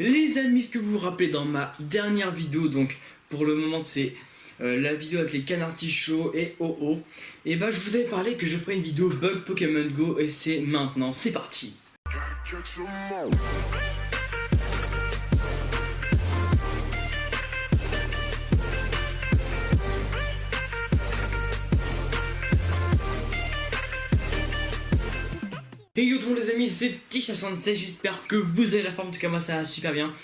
Les amis, ce que vous vous rappelez dans ma dernière vidéo, donc pour le moment c'est la vidéo avec les canards artichauts et OO, et bah je vous avais parlé que je ferais une vidéo bug Pokémon Go et c'est maintenant, c'est parti. Hey yo tout le monde les amis, c'est Petit76, j'espère que vous avez la forme, en tout cas moi ça va super bien.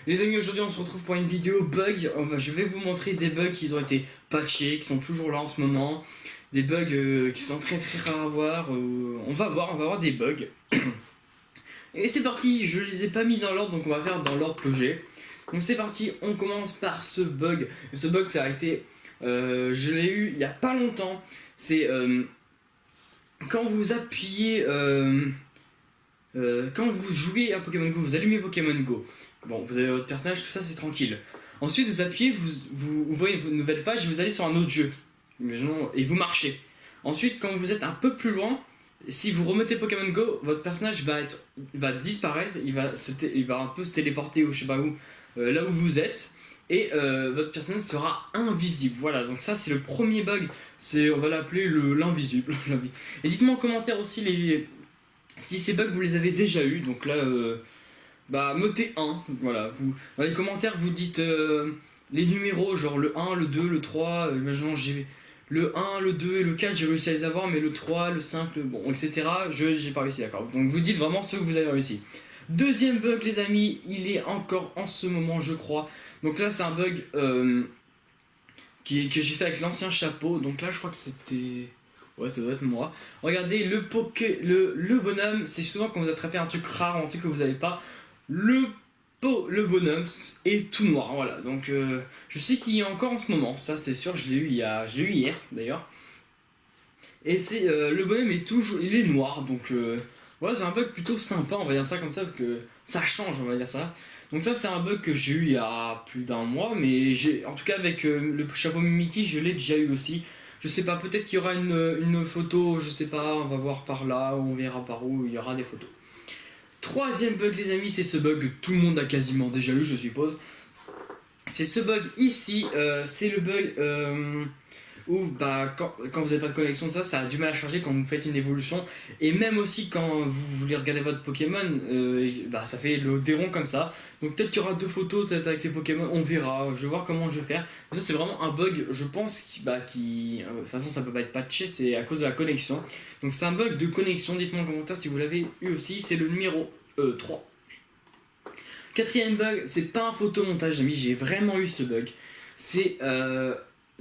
Les amis, aujourd'hui on se retrouve pour une vidéo bug. Je vais vous montrer des bugs qui ont été patchés, qui sont toujours là en ce moment. Des bugs qui sont très rares à voir. On va voir des bugs. Et c'est parti, je les ai pas mis dans l'ordre, donc on va faire dans l'ordre que j'ai. Donc c'est parti, on commence par ce bug. Et ce bug ça a été, je l'ai eu il y a pas longtemps. C'est quand vous appuyez, quand vous jouez à Pokémon Go, vous allumez Pokémon Go. Bon, vous avez votre personnage, tout ça c'est tranquille. Ensuite vous appuyez, vous voyez une nouvelle page et vous allez sur un autre jeu. Imaginons, et vous marchez. Ensuite quand vous êtes un peu plus loin, si vous remettez Pokémon Go, votre personnage va disparaître, il va un peu se téléporter ou je sais pas où, là où vous êtes. Et votre personnage sera invisible. Voilà, donc ça c'est le premier bug. On va l'appeler l'invisible. Et dites-moi en commentaire aussi si ces bugs vous les avez déjà eu. Donc là, notez 1. Voilà, dans les commentaires vous dites les numéros, genre le 1, le 2, le 3. Imaginons j'ai le 1, le 2 et le 4, j'ai réussi à les avoir, mais le 3, le 5, bon, etc. J'ai pas réussi, d'accord. Donc vous dites vraiment ceux que vous avez réussi. Deuxième bug les amis, il est encore en ce moment je crois. Donc là c'est un bug que j'ai fait avec l'ancien chapeau. Donc là je crois que c'était... Ouais, ça doit être moi. Regardez le bonhomme, c'est souvent quand vous attrapez un truc rare, un truc que vous n'avez pas. Le bonhomme est tout noir, voilà. Donc je sais qu'il y a encore en ce moment, ça c'est sûr, je l'ai eu hier d'ailleurs. Et c'est le bonhomme est toujours, il est noir, donc voilà, c'est un bug plutôt sympa, on va dire ça comme ça, parce que ça change, on va dire ça. Donc ça c'est un bug que j'ai eu il y a plus d'un mois, mais en tout cas avec le chapeau Mimiki, je l'ai déjà eu aussi. Je sais pas, peut-être qu'il y aura une photo, je sais pas, on va voir par là, on verra par où, il y aura des photos. Troisième bug les amis, c'est ce bug que tout le monde a quasiment déjà eu je suppose. C'est ce bug ici, c'est le bug où quand vous n'avez pas de connexion, ça a du mal à charger quand vous faites une évolution. Et même aussi quand vous voulez regarder votre Pokémon, ça fait le déron comme ça. Donc peut-être qu'il y aura deux photos peut-être avec les Pokémon, on verra, je vais voir comment je vais faire. Mais ça c'est vraiment un bug, je pense, de toute façon ça peut pas être patché, c'est à cause de la connexion. Donc c'est un bug de connexion, dites-moi en commentaire si vous l'avez eu aussi, c'est le numéro 3. Quatrième bug, c'est pas un photomontage amis, j'ai vraiment eu ce bug. C'est,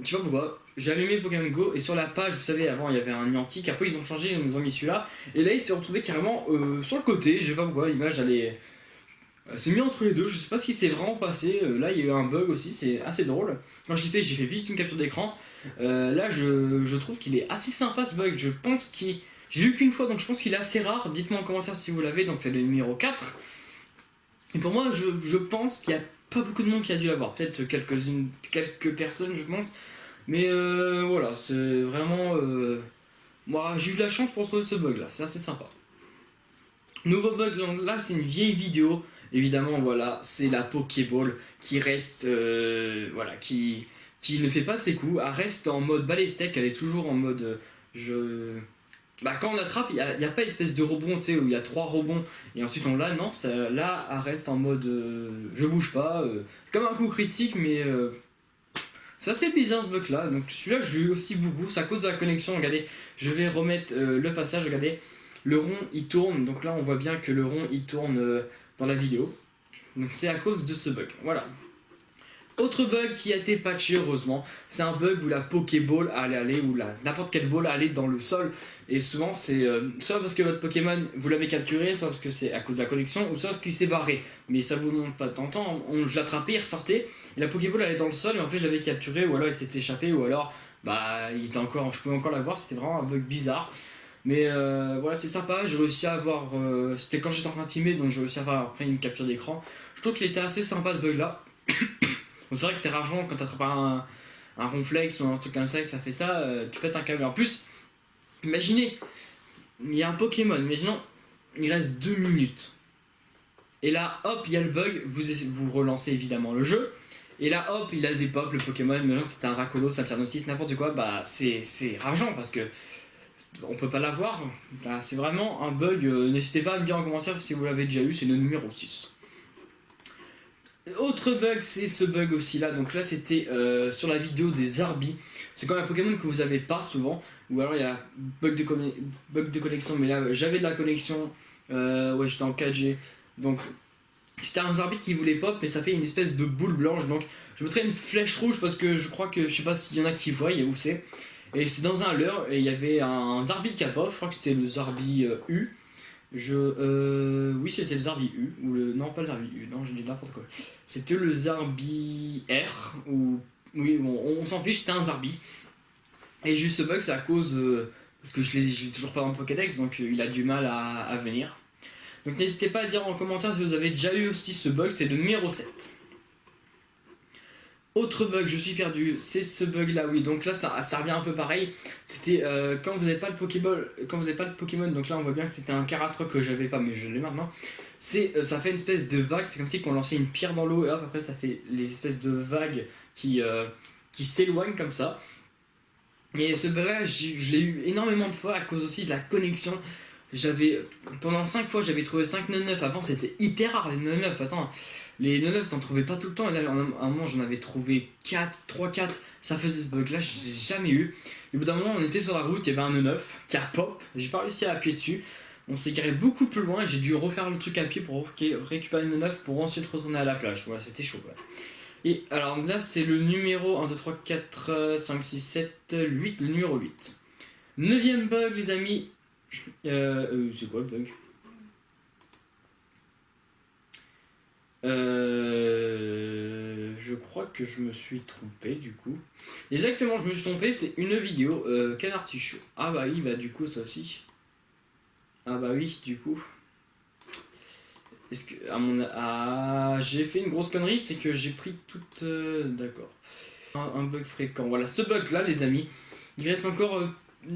tu vois pourquoi? J'ai allumé Pokémon Go et sur la page, vous savez, avant il y avait un Niantic, après ils ont changé, ils nous ont mis celui-là. Et là il s'est retrouvé carrément sur le côté, je sais pas pourquoi, l'image elle s'est mis entre les deux, je sais pas ce qui s'est vraiment passé. Là il y a eu un bug aussi, c'est assez drôle. Quand je l'ai fait, j'ai fait vite une capture d'écran. Là je trouve qu'il est assez sympa ce bug, je pense qu'il... J'ai lu qu'une fois donc je pense qu'il est assez rare, dites-moi en commentaire si vous l'avez, donc c'est le numéro 4. Et pour moi je pense qu'il y a pas beaucoup de monde qui a dû l'avoir, peut-être quelques personnes je pense. Mais voilà, c'est vraiment... moi j'ai eu de la chance pour trouver ce bug là, c'est assez sympa. Nouveau bug là, c'est une vieille vidéo. Évidemment voilà, c'est la Pokéball qui reste... voilà, qui ne fait pas ses coups. Elle reste en mode balai-steak, elle est toujours en mode... quand on attrape, il n'y a pas espèce de rebond, tu sais, où il y a 3 rebonds et ensuite on l'a, non, là, elle reste en mode je bouge pas. C'est comme un coup critique, mais c'est assez bizarre ce bug là. Donc celui-là, je l'ai eu aussi beaucoup, c'est à cause de la connexion. Regardez, je vais remettre le passage, regardez, le rond il tourne, donc là on voit bien que le rond il tourne dans la vidéo. Donc c'est à cause de ce bug, voilà. Autre bug qui a été patché heureusement, c'est un bug où la Pokéball allait aller, ou n'importe quelle balle allait dans le sol. Et souvent c'est soit parce que votre Pokémon vous l'avez capturé, soit parce que c'est à cause de la connexion, ou soit parce qu'il s'est barré. Mais ça vous montre pas de temps, je l'attrapais, il ressortait, et la Pokéball allait dans le sol, mais en fait je l'avais capturé, ou alors il s'était échappé, ou alors il était encore, je pouvais encore l'avoir, c'était vraiment un bug bizarre. Mais voilà, c'est sympa, j'ai réussi à avoir, c'était quand j'étais en train de filmer, donc j'ai réussi à avoir après une capture d'écran. Je trouve qu'il était assez sympa ce bug là. Bon, c'est vrai que c'est rageant quand t'attrapes un ronflex ou un truc comme ça et que ça fait ça, tu pètes un câble. En plus, imaginez, il y a un Pokémon, imaginons, il reste 2 minutes. Et là, hop, il y a le bug, vous relancez évidemment le jeu. Et là, hop, il a des pop, le Pokémon, maintenant c'était un Dracolos, un Tyrannosis, n'importe quoi, bah c'est rageant parce que on peut pas l'avoir. Bah, c'est vraiment un bug, n'hésitez pas à me dire en commentaire si vous l'avez déjà eu, c'est le numéro 6. Autre bug, c'est ce bug aussi là, donc là c'était sur la vidéo des Arbis. C'est quand même un Pokémon que vous avez pas souvent, ou alors il y a bug de connexion, mais là j'avais de la connexion, ouais j'étais en 4G, donc c'était un Zarbi qui voulait pop, mais ça fait une espèce de boule blanche. Donc je mettrais une flèche rouge parce que je crois que je sais pas s'il y en a qui voient où c'est. Et c'est dans un leurre et il y avait un Zarbi qui a pop. Je crois que c'était le Zarbi U. Oui, c'était le Zarbi U. Ou le... Non, pas le Zarbi U. Non, j'ai dit n'importe quoi. C'était le Zarbi R. Ou... Oui, bon, on s'en fiche, c'était un Zarbi. Et juste ce bug, c'est à cause. Parce que je l'ai toujours pas dans le Pokédex, donc il a du mal à venir. Donc n'hésitez pas à dire en commentaire si vous avez déjà eu aussi ce bug, c'est le numéro 7. Autre bug, je suis perdu, c'est ce bug là, oui, donc là ça revient un peu pareil. C'était quand vous n'avez pas le Pokémon, donc là on voit bien que c'était un Caratroc que j'avais pas, mais je l'ai maintenant. Ça fait une espèce de vague, c'est comme si on lançait une pierre dans l'eau et hop, après ça fait les espèces de vagues qui s'éloignent comme ça. Et ce bug là, je l'ai eu énormément de fois à cause aussi de la connexion. Pendant 5 fois j'avais trouvé 5 9-9, avant c'était hyper rare les 9-9, attends, les 9-9 t'en trouvais pas tout le temps, et là à un moment j'en avais trouvé 3-4, ça faisait ce bug là, je les ai jamais eu. Et au bout d'un moment on était sur la route, il y avait un 9-9 qui a pop, j'ai pas réussi à appuyer dessus, on s'est garé beaucoup plus loin et j'ai dû refaire le truc à pied pour récupérer le 9 pour ensuite retourner à la plage, voilà c'était chaud. Ouais. Et alors là c'est le numéro 1, 2, 3, 4, 5, 6, 7, 8, le numéro 8. 9ème bug les amis. C'est quoi le bug? Je crois que je me suis trompé du coup. Exactement, je me suis trompé, c'est une vidéo Canard Tichou. Ah bah oui, bah du coup ça aussi. Ah bah oui, du coup. Est-ce que j'ai fait une grosse connerie, c'est que j'ai pris toute... D'accord. Un bug fréquent. Voilà, ce bug là les amis. Il reste encore 5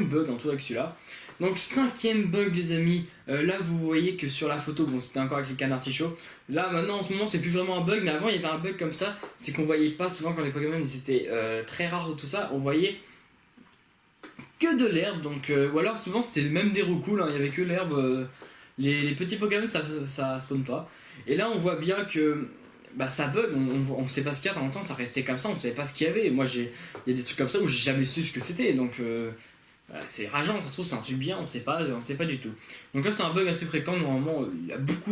bugs en tout avec celui-là. Donc 5ème bug les amis, là vous voyez que sur la photo, bon c'était encore avec les canards artichauts, là maintenant en ce moment c'est plus vraiment un bug, mais avant il y avait un bug comme ça, c'est qu'on voyait pas souvent quand les Pokémon ils étaient très rares ou tout ça, on voyait que de l'herbe, donc ou alors souvent c'était même des roucoules, hein, il y avait que l'herbe, les petits Pokémon ça spawn pas, et là on voit bien que bah ça bug, on sait pas ce qu'il y a, de temps en temps ça restait comme ça, on savait pas ce qu'il y avait, moi il y a des trucs comme ça où j'ai jamais su ce que c'était, donc c'est rageant, ça se trouve c'est un truc bien, on sait pas du tout. Donc là c'est un bug assez fréquent, normalement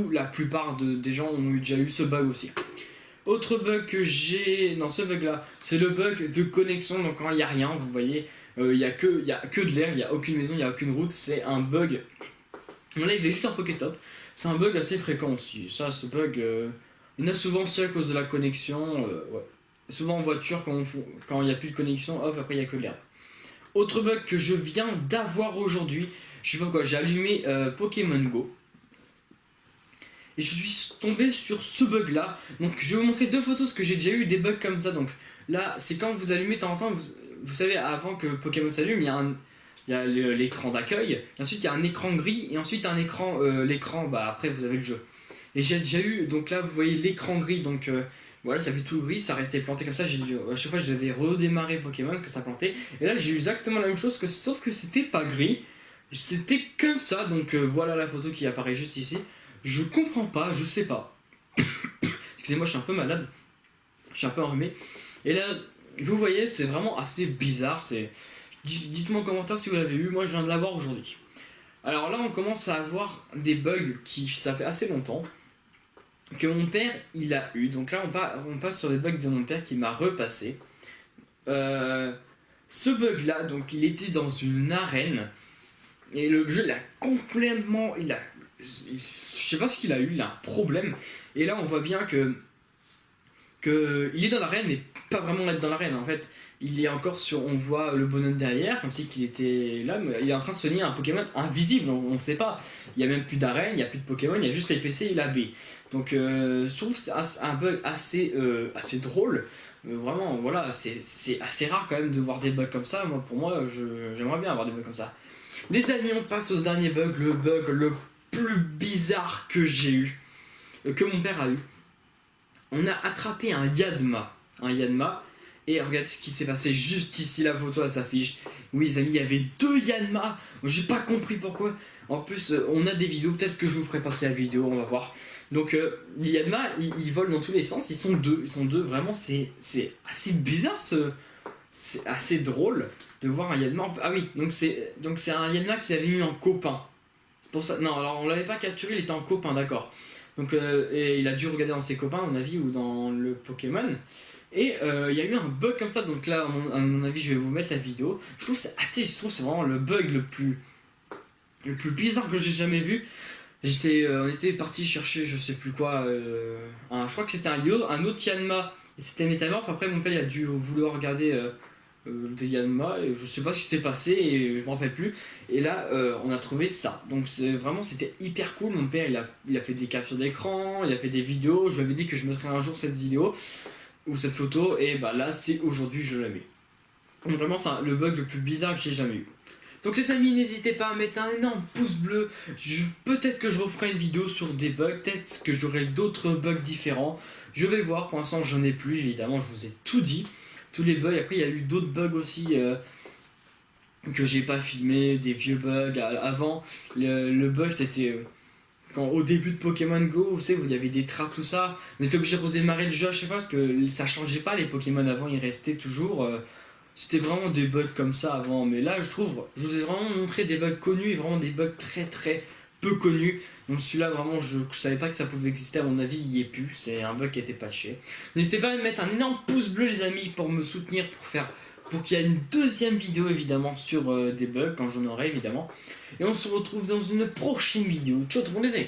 la plupart des gens ont déjà eu ce bug aussi. Autre bug que j'ai dans ce bug là, c'est le bug de connexion, donc quand il n'y a rien, vous voyez, il y a que de l'air, il n'y a aucune maison, il n'y a aucune route, c'est un bug. Là il y avait juste un Pokéstop, c'est un bug assez fréquent aussi, ça ce bug, il y en a souvent aussi à cause de la connexion, ouais. Souvent en voiture quand il n'y a plus de connexion, hop après il n'y a que de l'herbe. Autre bug que je viens d'avoir aujourd'hui, je sais pas quoi, j'ai allumé Pokémon Go et je suis tombé sur ce bug là. Donc je vais vous montrer 2 photos parce que j'ai déjà eu des bugs comme ça. Donc là c'est quand vous allumez de temps en temps, vous savez avant que Pokémon s'allume, il y a l'écran d'accueil, ensuite il y a un écran gris et ensuite un écran, l'écran, bah après vous avez le jeu. Et j'ai déjà eu, donc là vous voyez l'écran gris, donc voilà, ça fait tout gris, ça restait planté comme ça. À chaque fois, je devais redémarrer Pokémon parce que ça plantait. Et là, j'ai eu exactement la même chose, sauf que c'était pas gris, c'était comme ça. Donc voilà la photo qui apparaît juste ici. Je comprends pas, je sais pas. Excusez-moi, je suis un peu malade, je suis un peu enrhumé. Et là, vous voyez, c'est vraiment assez bizarre. Dites-moi en commentaire si vous l'avez eu. Moi, je viens de l'avoir aujourd'hui. Alors là, on commence à avoir des bugs ça fait assez longtemps que mon père il a eu. Donc là on passe sur les bugs de mon père qui m'a repassé. Ce bug là, donc il était dans une arène et le jeu il a complètement, je sais pas ce qu'il a eu, il a un problème. Et là on voit bien que il est dans l'arène mais pas vraiment être dans l'arène en fait. Il est encore on voit le bonhomme derrière, comme si qu'il était là, mais il est en train de soigner un Pokémon invisible, on ne sait pas. Il n'y a même plus d'arène, il n'y a plus de Pokémon, il y a juste les PC et la B. Donc je trouve que c'est un bug assez drôle. Vraiment, voilà, c'est assez rare quand même de voir des bugs comme ça. Pour moi, j'aimerais bien avoir des bugs comme ça. Les amis, on passe au dernier bug, le bug le plus bizarre que j'ai eu, que mon père a eu. On a attrapé un Yanma. Et regardez ce qui s'est passé juste ici, la photo elle s'affiche. Oui les amis, il y avait 2 Yanma. J'ai pas compris pourquoi. En plus, on a des vidéos, peut-être que je vous ferai passer la vidéo, on va voir. Donc les Yanma, ils volent dans tous les sens, ils sont deux, vraiment c'est assez bizarre c'est assez drôle de voir un Yanma. Ah oui, donc c'est un Yanma qu'il avait mis en copain. C'est pour ça, non alors on l'avait pas capturé, il était en copain, d'accord. Donc et il a dû regarder dans ses copains à mon avis ou dans le Pokémon. Et il y a eu un bug comme ça, donc là à mon avis je vais vous mettre la vidéo. Je trouve c'est vraiment le bug le plus bizarre que j'ai jamais vu. On était parti chercher je sais plus quoi, je crois que c'était un autre Yanma et c'était Métamorph. Après mon père il a dû vouloir regarder des Yanma et je sais pas ce qui s'est passé et je me rappelle plus. Et là on a trouvé ça. Donc c'était hyper cool. Mon père il a fait des captures d'écran, il a fait des vidéos. Je lui avais dit que je mettrais un jour cette vidéo ou cette photo et bah là c'est aujourd'hui je la mets. Donc vraiment c'est le bug le plus bizarre que j'ai jamais eu. Donc les amis, n'hésitez pas à mettre un énorme pouce bleu. Peut-être que je referai une vidéo sur des bugs, peut-être que j'aurai d'autres bugs différents. Je vais voir, pour l'instant j'en ai plus, évidemment je vous ai tout dit. Tous les bugs, après il y a eu d'autres bugs aussi que j'ai pas filmé, des vieux bugs avant. Le bug c'était quand au début de Pokémon Go, vous savez, il y avait des traces, tout ça. On était obligé de redémarrer le jeu à chaque fois parce que ça changeait pas, les Pokémon avant ils restaient toujours... C'était vraiment des bugs comme ça avant, mais là je vous ai vraiment montré des bugs connus et vraiment des bugs très très peu connus. Donc celui-là vraiment je savais pas que ça pouvait exister, à mon avis il y est plus, c'est un bug qui a été patché. N'hésitez pas à mettre un énorme pouce bleu les amis pour me soutenir, pour qu'il y ait une deuxième vidéo évidemment sur des bugs quand j'en aurai évidemment. Et on se retrouve dans une prochaine vidéo. Ciao tout le monde les amis.